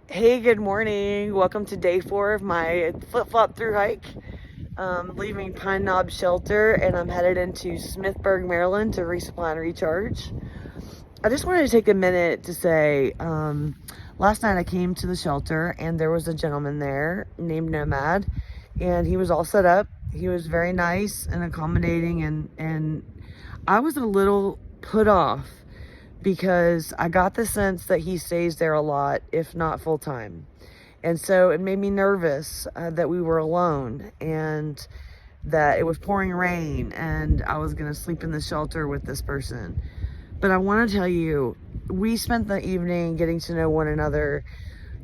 Hey, good morning. Welcome to day 4 of my flip-flop through hike. Leaving Pine Knob Shelter, and I'm headed into Smithburg, Maryland to resupply and recharge. I just wanted to take a minute to say, last night I came to the shelter and there was a gentleman there named Nomad, and he was all set up. He was very nice and accommodating, and I was a little put off because I got the sense that he stays there a lot, if not full time. And so it made me nervous that we were alone and that it was pouring rain and I was going to sleep in the shelter with this person. But I want to tell you, we spent the evening getting to know one another.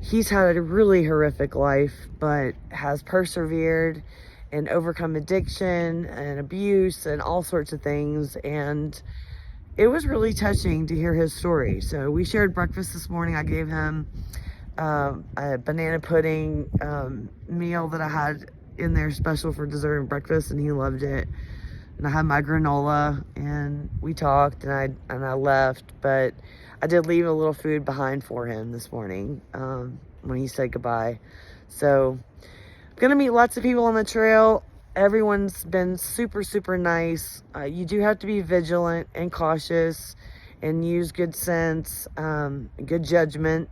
He's had a really horrific life, but has persevered and overcome addiction and abuse and all sorts of things. And it was really touching to hear his story. So we shared breakfast this morning. I gave him a banana pudding meal that I had in there special for dessert and breakfast, and he loved it. And I had my granola, and we talked, and I left, but I did leave a little food behind for him this morning when he said goodbye. So I'm gonna meet lots of people on the trail. Everyone's been super, super nice. You do have to be vigilant and cautious and use good sense, good judgment.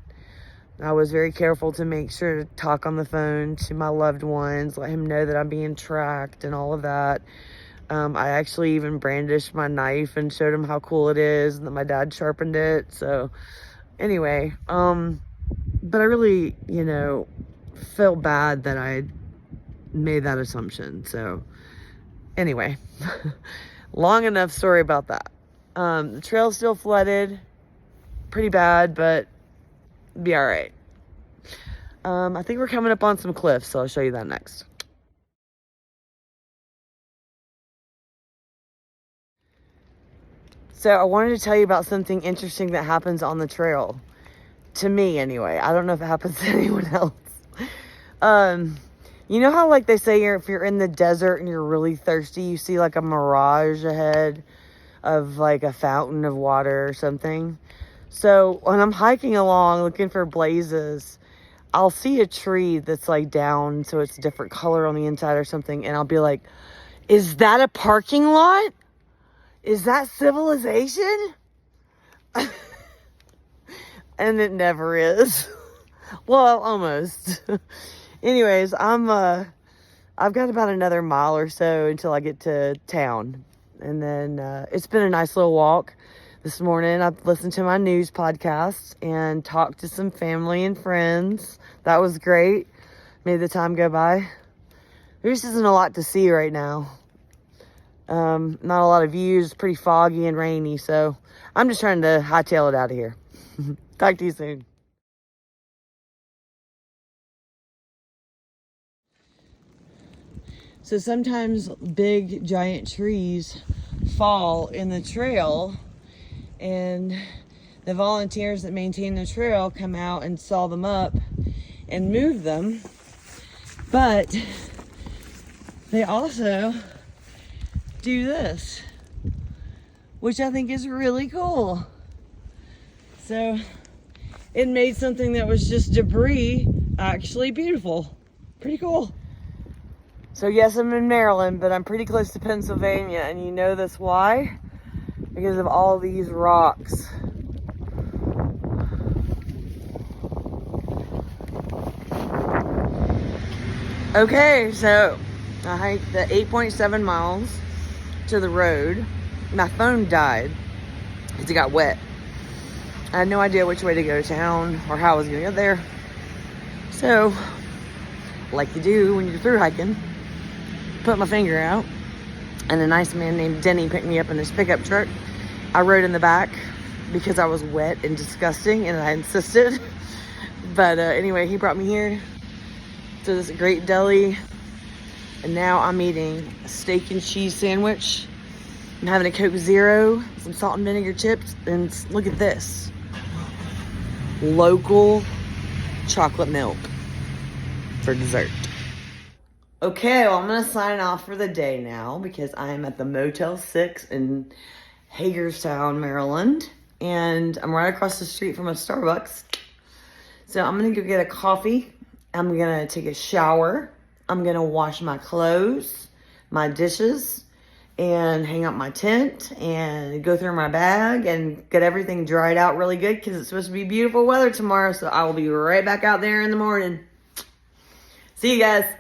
I was very careful to make sure to talk on the phone to my loved ones, let him know that I'm being tracked and all of that. I actually even brandished my knife and showed him how cool it is and that my dad sharpened it. So anyway, but I really, felt bad that I made that assumption. So anyway, long enough story about that. The trail's still flooded pretty bad, but be all right. I think we're coming up on some cliffs, so I'll show you that next. So I wanted to tell you about something interesting that happens on the trail. To me, anyway. I don't know if it happens to anyone else. You know how, like, they say if you're in the desert and you're really thirsty, you see, like, a mirage ahead of, like, a fountain of water or something? So when I'm hiking along looking for blazes, I'll see a tree that's, like, down so it's a different color on the inside or something, and I'll be like, is that a parking lot? Is that civilization? And it never is. Well, almost. Anyways, I've got about another mile or so until I get to town. And then it's been a nice little walk. This morning I've listened to my news podcast and talked to some family and friends. That was great. Made the time go by. There just isn't a lot to see right now. Not a lot of views, pretty foggy and rainy, so I'm just trying to hightail it out of here. Talk to you soon. So sometimes big giant trees fall in the trail, and the volunteers that maintain the trail come out and saw them up and move them. But they also do this, which I think is really cool. So it made something that was just debris actually beautiful. Pretty cool. So yes, I'm in Maryland, but I'm pretty close to Pennsylvania, and you know this why? Because of all these rocks. Okay, so I hiked the 8.7 miles to the road. My phone died because it got wet. I had no idea which way to go to town or how I was going to get there. So, like you do when you're through hiking, put my finger out, and a nice man named Denny picked me up in his pickup truck. I rode in the back because I was wet and disgusting, and I insisted. But anyway, he brought me here to this great deli, and now I'm eating a steak and cheese sandwich. I'm having a Coke Zero, some salt and vinegar chips, and look at this. Local chocolate milk for dessert. Okay, well, I'm going to sign off for the day now because I am at the Motel 6 in Hagerstown, Maryland. And I'm right across the street from a Starbucks. So I'm gonna go get a coffee. I'm gonna take a shower. I'm gonna wash my clothes, my dishes, and hang up my tent and go through my bag and get everything dried out really good because it's supposed to be beautiful weather tomorrow. So I will be right back out there in the morning. See you guys.